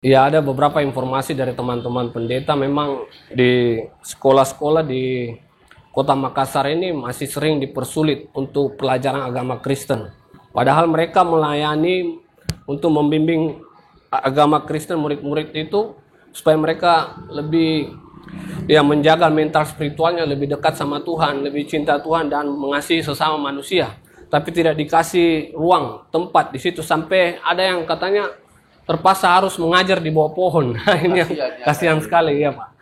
Ya, ada beberapa informasi dari teman-teman pendeta memang di sekolah-sekolah di Kota Makassar ini masih sering dipersulit untuk pelajaran agama Kristen. Padahal mereka melayani untuk membimbing agama Kristen murid-murid itu supaya mereka lebih menjaga mental spiritualnya, lebih dekat sama Tuhan, lebih cinta Tuhan dan mengasihi sesama manusia. Tapi tidak dikasih ruang, tempat di situ sampai ada yang katanya terpaksa harus mengajar di bawah pohon. Nah, ini yang kasihan sekali ya Pak.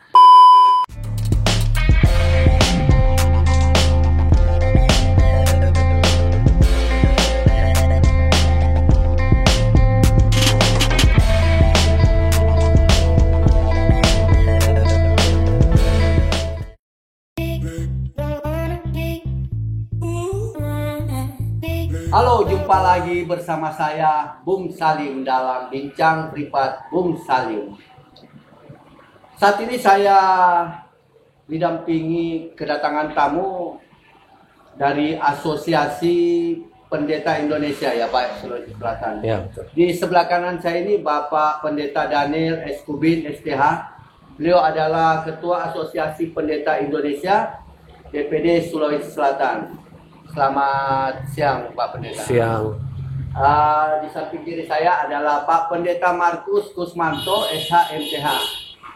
Halo, jumpa lagi bersama saya Bung Salim dalam Bincang Privat Bung Salim. Saat ini saya didampingi kedatangan tamu dari Asosiasi Pendeta Indonesia ya Pak, Sulawesi Selatan. Ya, betul. Di sebelah kanan saya ini Bapak Pendeta Daniel Eskubin STH. Beliau adalah Ketua Asosiasi Pendeta Indonesia DPD Sulawesi Selatan. Selamat siang Pak Pendeta. Siang. Di samping kiri saya adalah Pak Pendeta Markus Kusmanto SH-MTH.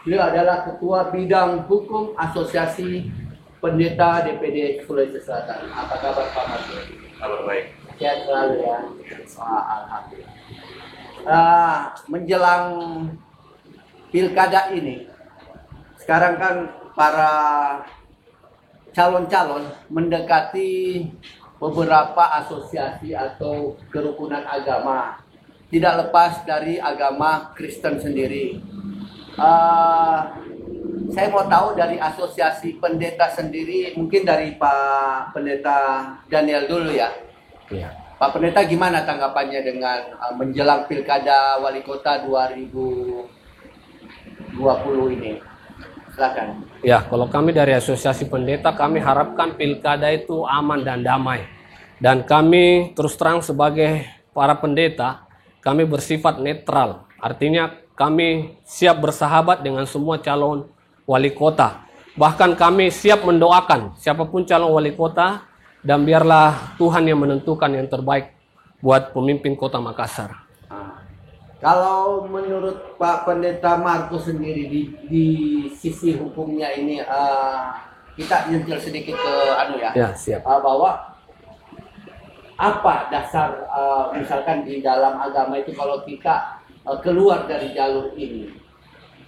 Beliau adalah Ketua Bidang Hukum Asosiasi Pendeta DPD Sulawesi Selatan. Apa kabar Pak Markus? Kabar baik. Sehat selalu ya. Alhamdulillah. Menjelang pilkada ini, sekarang kan para calon-calon mendekati beberapa asosiasi atau kerukunan agama, tidak lepas dari agama Kristen sendiri. Saya mau tahu dari asosiasi pendeta sendiri, mungkin dari Pak Pendeta Daniel dulu ya. Ya. Pak Pendeta, gimana tanggapannya dengan menjelang pilkada wali kota 2020 ini? Silakan. Ya, kalau kami dari Asosiasi Pendeta, kami harapkan pilkada itu aman dan damai. Dan kami terus terang sebagai para pendeta, kami bersifat netral. Artinya kami siap bersahabat dengan semua calon wali kota. Bahkan kami siap mendoakan siapapun calon wali kota, dan biarlah Tuhan yang menentukan yang terbaik buat pemimpin Kota Makassar. Kalau menurut Pak Pendeta Markus sendiri di sisi hukumnya ini, kita nyentil sedikit ke Ya, siap. bahwa apa dasar misalkan di dalam agama itu kalau kita keluar dari jalur ini,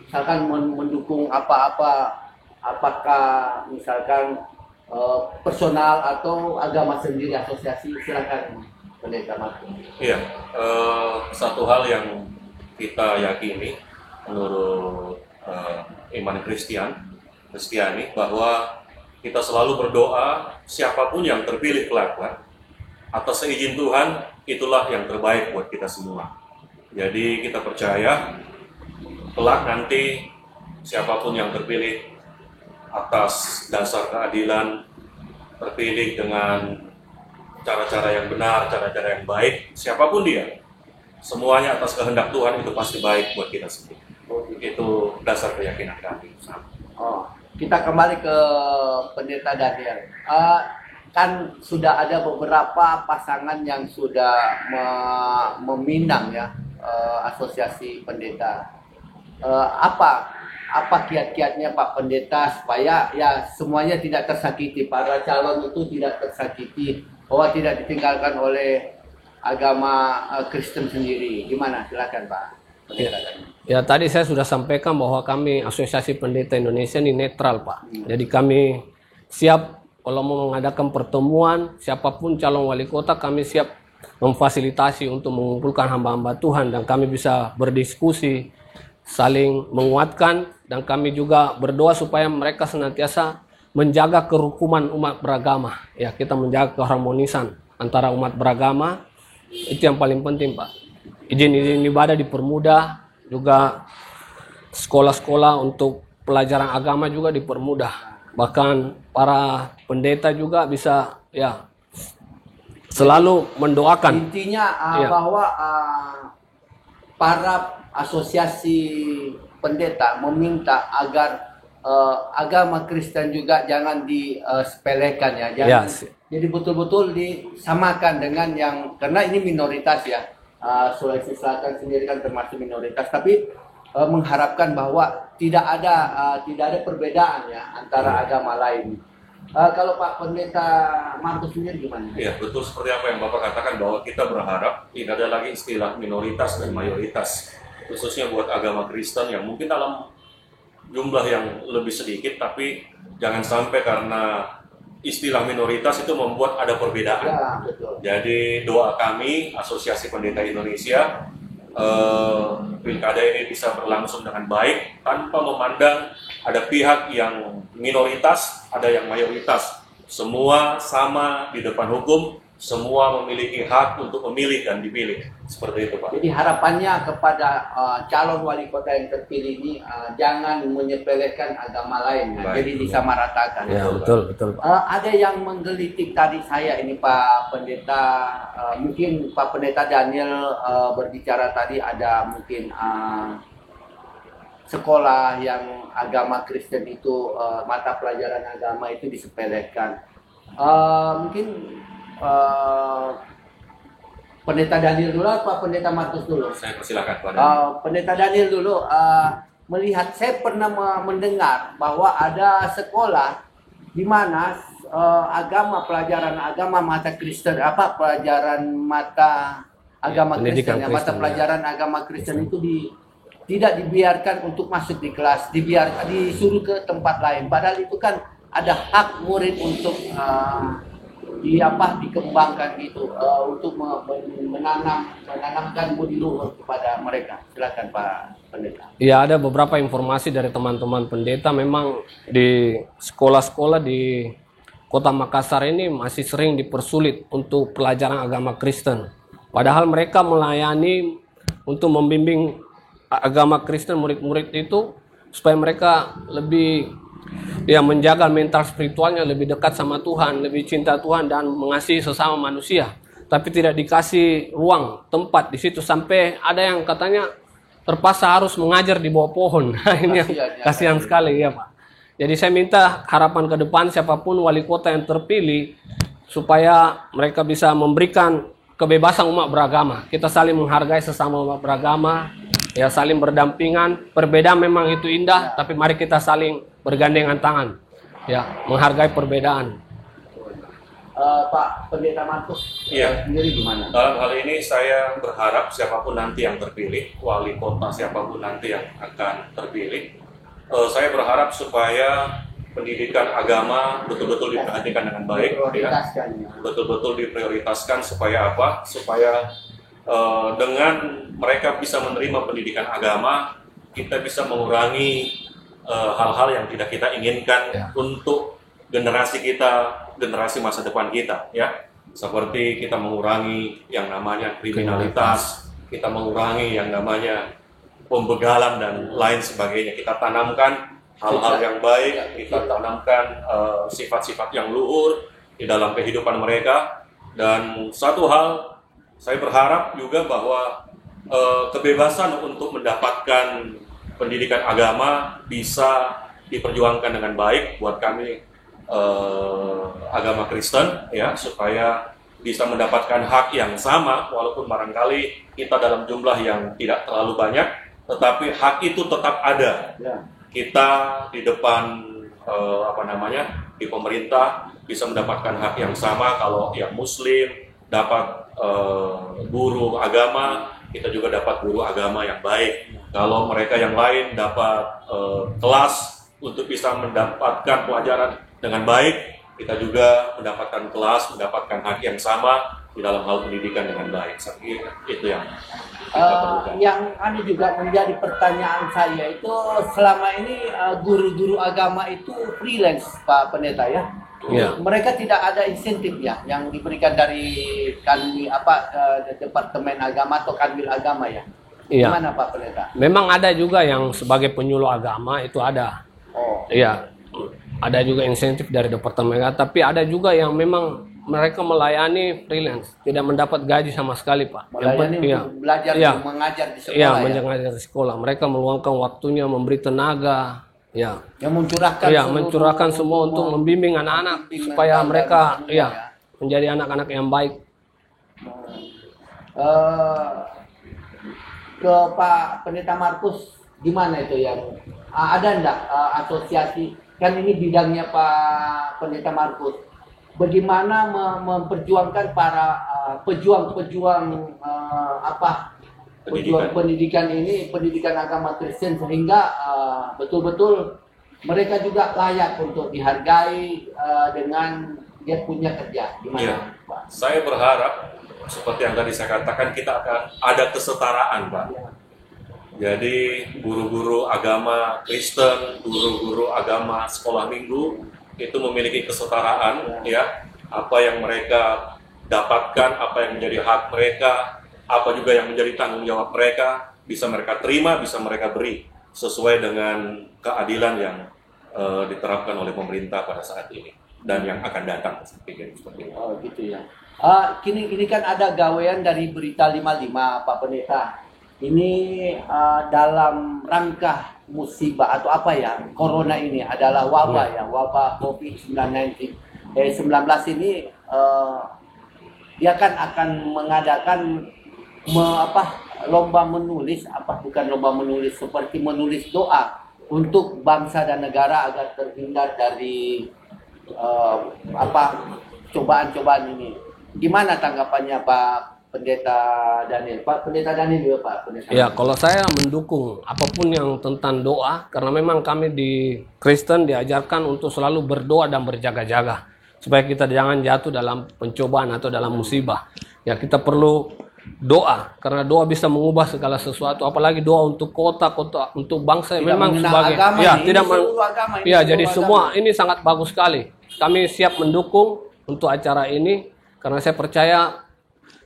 misalkan mendukung apa-apa, apakah misalkan personal atau agama sendiri, asosiasi, silakan Pendeta Markus. Iya, satu hal yang kita yakini menurut iman Kristiani bahwa kita selalu berdoa siapapun yang terpilih kelak atas seizin Tuhan, itulah yang terbaik buat kita semua. Jadi kita percaya kelak nanti siapapun yang terpilih atas dasar keadilan, terpilih dengan cara-cara yang benar, cara-cara yang baik, siapapun dia, semuanya atas kehendak Tuhan itu pasti baik buat kita semua. Itu dasar keyakinan kami. Kita kembali ke Pendeta Daniel. Kan sudah ada beberapa pasangan yang sudah meminang ya, asosiasi pendeta. Apa kiat-kiatnya Pak Pendeta supaya ya semuanya tidak tersakiti, para calon itu tidak tersakiti, bahwa tidak ditinggalkan oleh agama Kristen sendiri. Gimana? Silakan Pak Pendeta. Ya, tadi saya sudah sampaikan bahwa kami Asosiasi Pendeta Indonesia ini netral Pak. Jadi kami siap kalau mau mengadakan pertemuan, siapapun calon wali kota kami siap memfasilitasi untuk mengumpulkan hamba-hamba Tuhan, dan kami bisa berdiskusi, saling menguatkan, dan kami juga berdoa supaya mereka senantiasa menjaga kerukuman umat beragama. Ya, kita menjaga keharmonisan antara umat beragama, itu yang paling penting Pak. Izin-izin ibadah dipermudah, juga sekolah-sekolah untuk pelajaran agama juga dipermudah. Bahkan para pendeta juga bisa ya selalu mendoakan. Intinya Ya. bahwa para asosiasi pendeta meminta agar agama Kristen juga jangan disepelekan ya, jangan. Yes. Jadi betul-betul disamakan dengan yang, karena ini minoritas ya, Sulawesi Selatan sendiri kan termasuk minoritas, tapi mengharapkan bahwa tidak ada perbedaan ya antara agama lain. Kalau Pak Pendeta Markus sendiri gimana? Ya, betul seperti apa yang Bapak katakan, bahwa kita berharap tidak ada lagi istilah minoritas dan mayoritas, khususnya buat agama Kristen yang mungkin dalam jumlah yang lebih sedikit, tapi jangan sampai karena istilah minoritas itu membuat ada perbedaan. Ya, betul. Jadi doa kami, Asosiasi Pendeta Indonesia, pilkada ini bisa berlangsung dengan baik tanpa memandang ada pihak yang minoritas, ada yang mayoritas. Semua sama di depan hukum, semua memiliki hak untuk memilih dan dipilih. Seperti itu, Pak. Jadi harapannya kepada calon wali kota yang terpilih ini jangan menyepelekan agama lain, ya. Baik. Jadi disamaratakan. Ya, betul Pak. Ada yang menggelitik tadi saya ini Pak Pendeta, mungkin Pak Pendeta Daniel berbicara tadi ada mungkin sekolah yang agama Kristen itu mata pelajaran agama itu disepelekan. Mungkin Pendeta Daniel dulu apa Pendeta Markus dulu? Saya persilakan Pak. Pendeta Daniel dulu, melihat, saya pernah mendengar bahwa ada sekolah di mana pelajaran agama mata Kristen, pelajaran mata agama Pendidikan Kristen, mata Kristen, pelajaran agama Kristen itu tidak dibiarkan untuk masuk di kelas, disuruh ke tempat lain. Padahal itu kan ada hak murid untuk dikembangkan gitu, untuk menanamkan budi luhur kepada mereka. Silakan Pak Pendeta. Ya, ada beberapa informasi dari teman-teman pendeta, memang di sekolah-sekolah di Kota Makassar ini masih sering dipersulit untuk pelajaran agama Kristen. Padahal mereka melayani untuk membimbing agama Kristen murid-murid itu supaya mereka lebih menjaga mental spiritualnya, lebih dekat sama Tuhan, lebih cinta Tuhan dan mengasihi sesama manusia. Tapi tidak dikasih ruang, tempat di situ, sampai ada yang katanya terpaksa harus mengajar di bawah pohon. Ini yang kasihan sekali ya Pak. Jadi saya minta harapan ke depan siapapun wali kota yang terpilih supaya mereka bisa memberikan kebebasan umat beragama. Kita saling menghargai sesama umat beragama, ya, saling berdampingan. Perbedaan memang itu indah, tapi mari kita saling bergandengan tangan, ya, menghargai perbedaan. Pak Pendeta Markus, Iya. sendiri gimana? Dalam hal ini saya berharap siapapun nanti yang terpilih, wali kota siapapun nanti yang akan terpilih, saya berharap supaya pendidikan agama betul-betul diperhatikan dengan baik, ya. Betul-betul diprioritaskan supaya apa? Supaya dengan mereka bisa menerima pendidikan agama, kita bisa mengurangi hal-hal yang tidak kita inginkan untuk generasi kita, generasi masa depan kita, ya. Seperti kita mengurangi yang namanya kriminalitas, kita mengurangi yang namanya pembegalan dan lain sebagainya. Kita tanamkan hal-hal yang baik, kita tanamkan sifat-sifat yang luhur di dalam kehidupan mereka. Dan satu hal, saya berharap juga bahwa kebebasan untuk mendapatkan pendidikan agama bisa diperjuangkan dengan baik buat kami agama Kristen, ya, supaya bisa mendapatkan hak yang sama, walaupun barangkali kita dalam jumlah yang tidak terlalu banyak, tetapi hak itu tetap ada. Kita di depan di pemerintah bisa mendapatkan hak yang sama. Kalau yang Muslim dapat guru agama, kita juga dapat guru agama yang baik. Kalau mereka yang lain dapat kelas untuk bisa mendapatkan pelajaran dengan baik, kita juga mendapatkan kelas, mendapatkan hak yang sama di dalam hal pendidikan dengan baik. Saya kira itu yang kita perlukan. Yang juga menjadi pertanyaan saya itu, selama ini guru-guru agama itu freelance Pak Pendeta, ya. Ya. Mereka tidak ada insentif ya yang diberikan dari Departemen Agama atau Kanwil Agama, ya. Iya. Gimana Pak Pendeta? Memang ada juga yang sebagai penyuluh agama itu ada. Oh. Iya. Ada juga insentif dari Departemen Agama, tapi ada juga yang memang mereka melayani freelance, tidak mendapat gaji sama sekali, Pak. Melayani untuk belajar mengajar di sekolah. Iya, mengajar di sekolah. Mereka meluangkan waktunya, memberi tenaga, ya. Yang mencurahkan, mencurahkan semua untuk membimbing anak-anak supaya mereka, menjadi anak-anak yang baik. Ke Pak Pendeta Markus, gimana itu yang ada enggak asosiasi? Kan ini bidangnya Pak Pendeta Markus. Bagaimana memperjuangkan para pejuang-pejuang pendidikan ini, pendidikan agama Kristen, sehingga betul-betul mereka juga layak untuk dihargai dengan dia punya kerja. Gimana, Pak? Saya berharap seperti yang tadi saya katakan, kita akan ada kesetaraan, Pak. Jadi guru-guru agama Kristen, guru-guru agama sekolah minggu itu memiliki kesetaraan, ya. Apa yang mereka dapatkan, apa yang menjadi hak mereka, apa juga yang menjadi tanggung jawab mereka, bisa mereka terima, bisa mereka beri sesuai dengan keadilan yang diterapkan oleh pemerintah pada saat ini dan yang akan datang. Seperti itu. Oh gitu ya. Kini kan ada gawean dari Berita 55, Pak Pendeta. Ini dalam rangka musibah atau apa ya, corona ini adalah wabah ya, wabah COVID-19 ini dia kan akan mengadakan lomba menulis, bukan lomba menulis, seperti menulis doa untuk bangsa dan negara agar terhindar dari cobaan-cobaan ini. Gimana tanggapannya Pak Pendeta Daniel? Pak Pendeta Daniel juga, Pak Pendeta. Ya, kalau saya mendukung apapun yang tentang doa, karena memang kami di Kristen diajarkan untuk selalu berdoa dan berjaga-jaga supaya kita jangan jatuh dalam pencobaan atau dalam musibah. Ya, kita perlu doa, karena doa bisa mengubah segala sesuatu, apalagi doa untuk kota, untuk bangsa. Tidak memang sebagai agama jadi semua ini sangat bagus sekali. Kami siap mendukung untuk acara ini karena saya percaya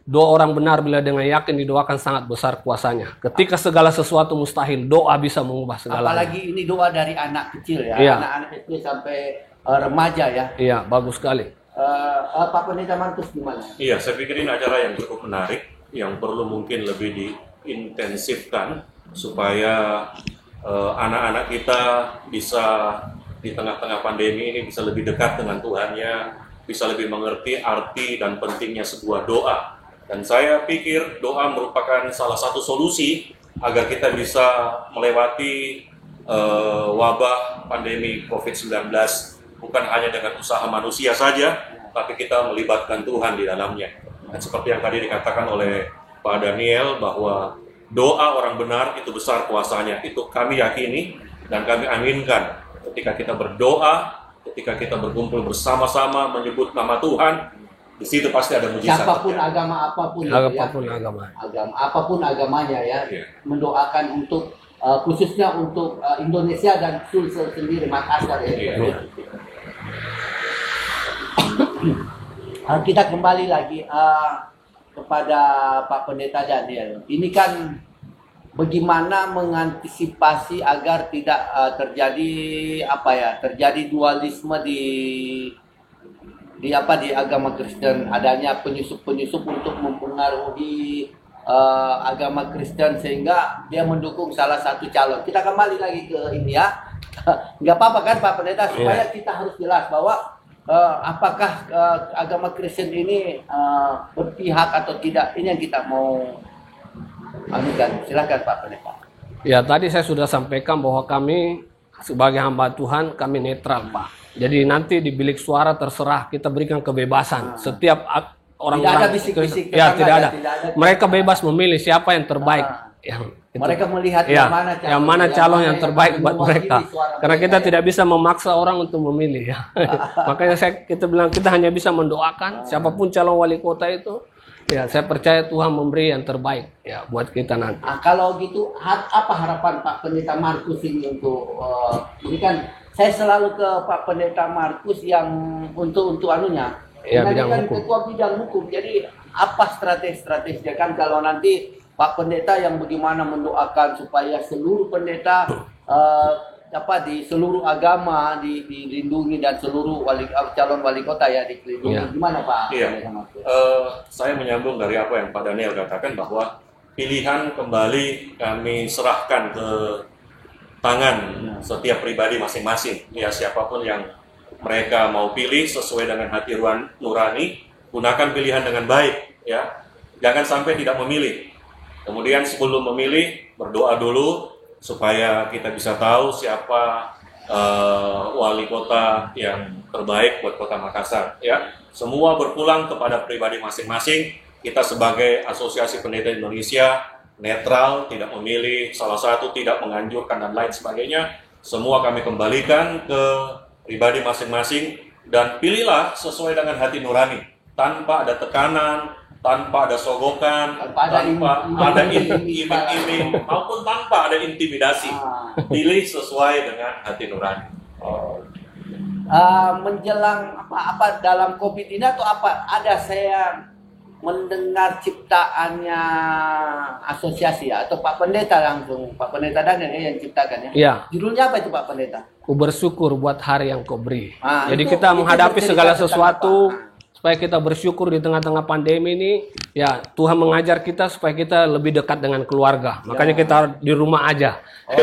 doa orang benar bila dengan yakin didoakan sangat besar kuasanya. Ketika segala sesuatu mustahil, doa bisa mengubah segalanya. Apalagi ini doa dari anak kecil ya, anak-anak kecil sampai remaja ya. Iya, bagus sekali. Pak Pendeta Markus gimana? Iya, saya pikir ini acara yang cukup menarik, yang perlu mungkin lebih diintensifkan supaya anak-anak kita bisa di tengah-tengah pandemi ini bisa lebih dekat dengan Tuhannya, bisa lebih mengerti arti dan pentingnya sebuah doa. Dan saya pikir doa merupakan salah satu solusi agar kita bisa melewati wabah pandemi COVID-19 bukan hanya dengan usaha manusia saja, tapi kita melibatkan Tuhan di dalamnya. Dan seperti yang tadi dikatakan oleh Pak Daniel bahwa doa orang benar itu besar kuasanya, itu kami yakini dan kami aminkan. Ketika kita berdoa, ketika kita berkumpul bersama-sama menyebut nama Tuhan, di situ pasti ada mujizat. Siapapun agama apapun, apapun agamanya ya, mendoakan untuk khususnya untuk Indonesia dan Sulsel sendiri, Makassar ya. Kita kembali lagi kepada Pak Pendeta Daniel. Ini kan bagaimana mengantisipasi agar tidak terjadi dualisme di agama Kristen, adanya penyusup-penyusup untuk mempengaruhi agama Kristen sehingga dia mendukung salah satu calon. Kita kembali lagi ke ini ya. Nggak apa-apa kan Pak Pendeta, supaya kita harus jelas bahwa apakah agama Kristen ini berpihak atau tidak, ini yang kita mau anukan. Silakan Pak Pendeta. Ya, tadi saya sudah sampaikan bahwa kami sebagai hamba Tuhan kami netral, Pak. Jadi nanti di bilik suara terserah, kita berikan kebebasan. Setiap orang-orang tidak ada. Mereka bebas memilih siapa yang terbaik. Mereka melihat yang mana calon yang terbaik buat mereka. Karena kita tidak bisa memaksa orang untuk memilih ya. Makanya kita bilang kita hanya bisa mendoakan siapapun calon wali kota itu. Ya, saya percaya Tuhan memberi yang terbaik ya buat kita nanti. Kalau gitu, apa harapan Pak Pendeta Markus ini untuk ini kan saya selalu ke Pak Pendeta Markus yang untuk anunya. Ya, bidang kan hukum. Ketua bidang hukum. Jadi apa strategi-strateginya kan kalau nanti Pak Pendeta yang bagaimana mendoakan supaya seluruh pendeta di seluruh agama dilindungi dan seluruh calon wali kota ya dilindungi. Iya. Gimana Pak? Iya. Saya menyambung dari apa yang Pak Daniel katakan bahwa pilihan kembali kami serahkan ke tangan setiap pribadi masing-masing. Ya, siapapun yang mereka mau pilih sesuai dengan hati nurani, gunakan pilihan dengan baik, ya. Jangan sampai tidak memilih. Kemudian sebelum memilih, berdoa dulu supaya kita bisa tahu siapa wali kota yang terbaik buat Kota Makassar, ya. Semua berpulang kepada pribadi masing-masing. Kita sebagai Asosiasi Pendeta Indonesia netral, tidak memilih salah satu, tidak menganjurkan dan lain sebagainya. Semua kami kembalikan ke pribadi masing-masing dan pilihlah sesuai dengan hati nurani, tanpa ada tekanan, tanpa ada sogokan, tanpa ada iming-iming, maupun tanpa ada intimidasi. Pilih sesuai dengan hati nurani. Menjelang apa dalam COVID ini atau apa? Ada saya mendengar ciptaannya asosiasi ya, atau Pak Pendeta langsung, Pak Pendeta Daniel ya yang ciptakan ya. Iya. Judulnya apa itu Pak Pendeta? Ku bersyukur buat hari yang kau beri. Jadi itu kita menghadapi segala bercerita tentang sesuatu apa? supaya kita bersyukur di tengah-tengah pandemi ini. Ya, Tuhan mengajar kita supaya kita lebih dekat dengan keluarga. Makanya kita di rumah aja. Di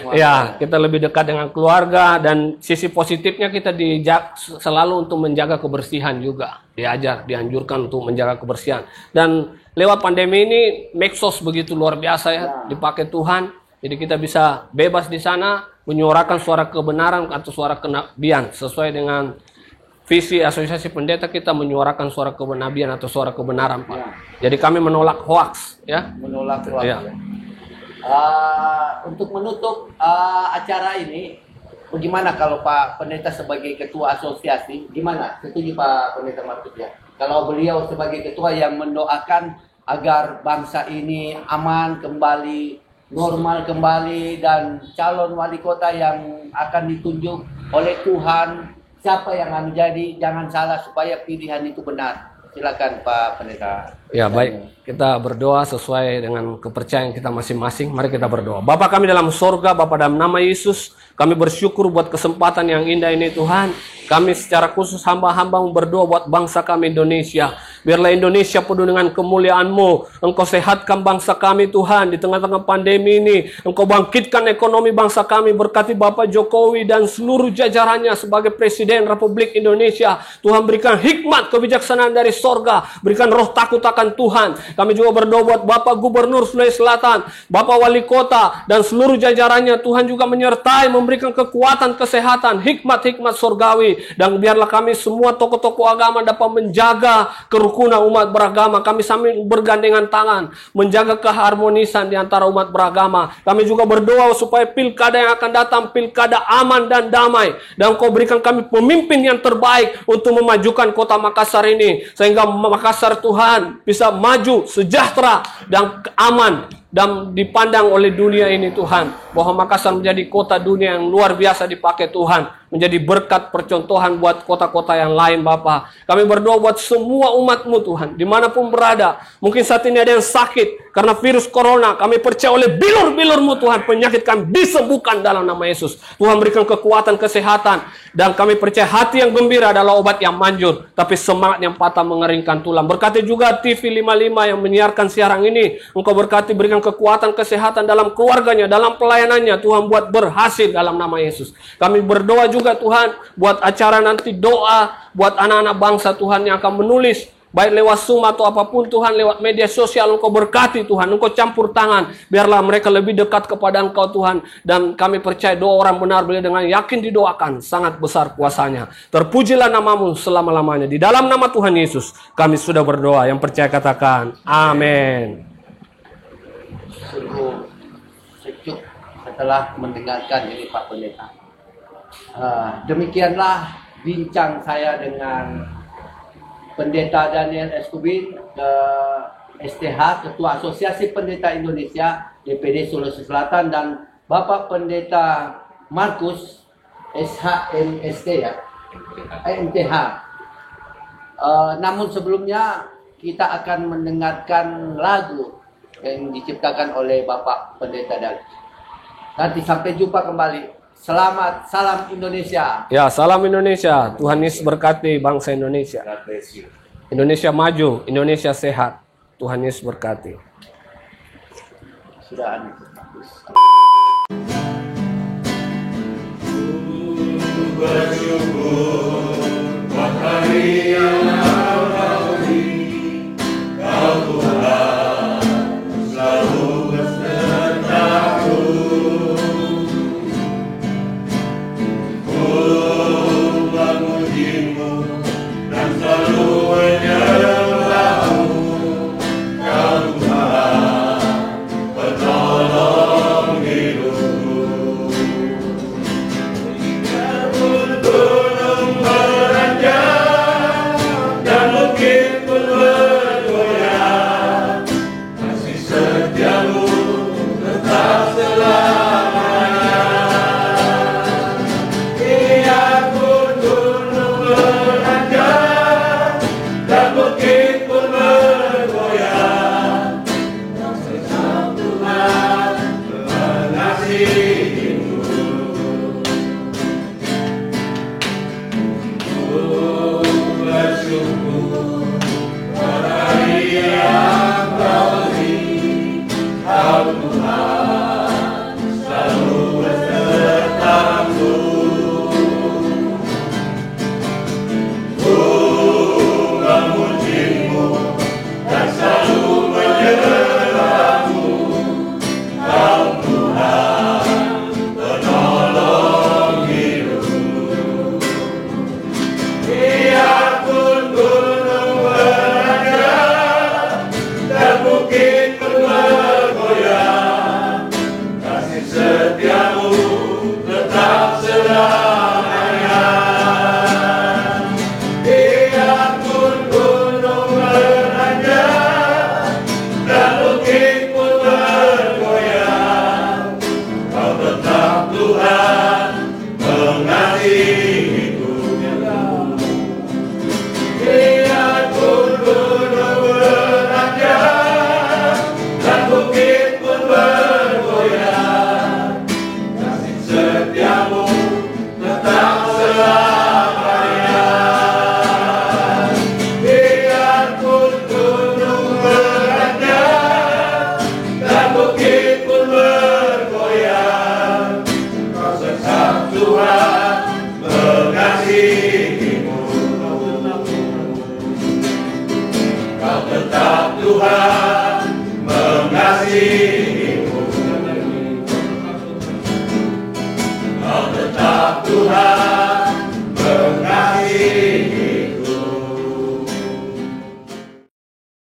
rumah. Ya, kita lebih dekat dengan keluarga, dan sisi positifnya kita selalu untuk menjaga kebersihan juga. Dianjurkan untuk menjaga kebersihan. Dan lewat pandemi ini medsos begitu luar biasa ya, dipakai Tuhan. Jadi kita bisa bebas di sana menyuarakan suara kebenaran atau suara kenabian sesuai dengan visi Asosiasi Pendeta. Kita menyuarakan suara kenabian atau suara kebenaran, Pak. Jadi kami menolak hoax, ya. Menolak hoax. Ya. Untuk menutup acara ini, bagaimana kalau Pak Pendeta sebagai ketua asosiasi, gimana? Setuju Pak Pendeta Markus ya? Kalau beliau sebagai ketua yang mendoakan agar bangsa ini aman kembali, normal kembali, dan calon wali kota yang akan ditunjuk oleh Tuhan, siapa yang akan menjadi, jangan salah supaya pilihan itu benar. Silakan Pak Pendeta. Ya, baik. Kita berdoa sesuai dengan kepercayaan kita masing-masing. Mari kita berdoa. Bapa kami dalam sorga, Bapa dalam nama Yesus, kami bersyukur buat kesempatan yang indah ini Tuhan. Kami secara khusus hamba-hamba berdoa buat bangsa kami Indonesia. Biarlah Indonesia penuh dengan kemuliaan-Mu. Engkau sehatkan bangsa kami Tuhan di tengah-tengah pandemi ini. Engkau bangkitkan ekonomi bangsa kami. Berkati Bapak Jokowi dan seluruh jajarannya sebagai Presiden Republik Indonesia. Tuhan berikan hikmat kebijaksanaan dari sorga. Berikan roh takut akan Tuhan. Kami juga berdoa buat Bapak Gubernur Sulawesi Selatan, Bapak Wali Kota, dan seluruh jajarannya. Tuhan juga menyertai, memberikan kekuatan, kesehatan, hikmat-hikmat sorgawi. Dan biarlah kami semua tokoh-tokoh agama dapat menjaga kerukunan umat beragama. Kami sambil bergandengan tangan menjaga keharmonisan di antara umat beragama. Kami juga berdoa supaya pilkada yang akan datang pilkada aman dan damai. Dan Kau berikan kami pemimpin yang terbaik untuk memajukan kota Makassar ini, sehingga Makassar Tuhan bisa maju, sejahtera dan aman, dan dipandang oleh dunia ini Tuhan, bahwa Makassar menjadi kota dunia yang luar biasa dipakai Tuhan, menjadi berkat percontohan buat kota-kota yang lain Bapa. Kami berdoa buat semua umat-Mu Tuhan, dimanapun berada. Mungkin saat ini ada yang sakit karena virus corona. Kami percaya oleh bilur-bilur-Mu Tuhan, penyakit kami disembuhkan dalam nama Yesus. Tuhan berikan kekuatan, kesehatan, dan kami percaya hati yang gembira adalah obat yang manjur, tapi semangat yang patah mengeringkan tulang. Berkati juga TV 55 yang menyiarkan siaran ini. Engkau berkati, berikan kekuatan, kesehatan dalam keluarganya, dalam pelayanannya Tuhan, buat berhasil dalam nama Yesus. Kami berdoa juga Tuhan buat acara nanti doa buat anak-anak bangsa Tuhan yang akan menulis, baik lewat Zoom atau apapun Tuhan, lewat media sosial. Engkau berkati Tuhan, Engkau campur tangan, biarlah mereka lebih dekat kepada Engkau Tuhan. Dan kami percaya doa orang benar boleh dengan yakin didoakan, sangat besar kuasanya. Terpujilah nama-Mu selama-lamanya. Di dalam nama Tuhan Yesus kami sudah berdoa. Yang percaya katakan amin. Sungguh sejuk setelah mendengarkan ini Pak Pendeta. Demikianlah bincang saya dengan Pendeta Daniel Eskubin, STH, Ketua Asosiasi Pendeta Indonesia, DPD Sulawesi Selatan, dan Bapak Pendeta Markus, SHMST ya, MTH. Namun sebelumnya kita akan mendengarkan lagu yang diciptakan oleh Bapak Pendeta Daniel. Nanti sampai jumpa kembali. Selamat, salam Indonesia. Ya, salam Indonesia. Tuhan Yesus berkati bangsa Indonesia. God bless you. Indonesia maju, Indonesia sehat. Tuhan Yesus berkati. Sudah aneh. Bersyukur buat hari yang kau beri, kau Tuhan selalu besertaku. Ku memuji-Mu dan selalu menyembah-Mu, kau Tuhan penolong hidupku. Gunung beranjak dan bukit pun bergoyang, kasih setiamu tetap selamanya. Biarpun gunung beranjak dan bukit pun bergoyang, tetap Tuhan mengasihimu. Bersyukur pada hari yang kau beri, kau Tuhan selalu besertamu. Ku memuji-Mu dan selalu menyembah-Mu, kau Tuhan penolong hidupku. Biarpun gunung beranjak dan bukit pun bergoyang, kasih setiamu tetap selamanya. Biarpun gunung beranjak dan bukit pun bergoyang, kau tetap Tuhan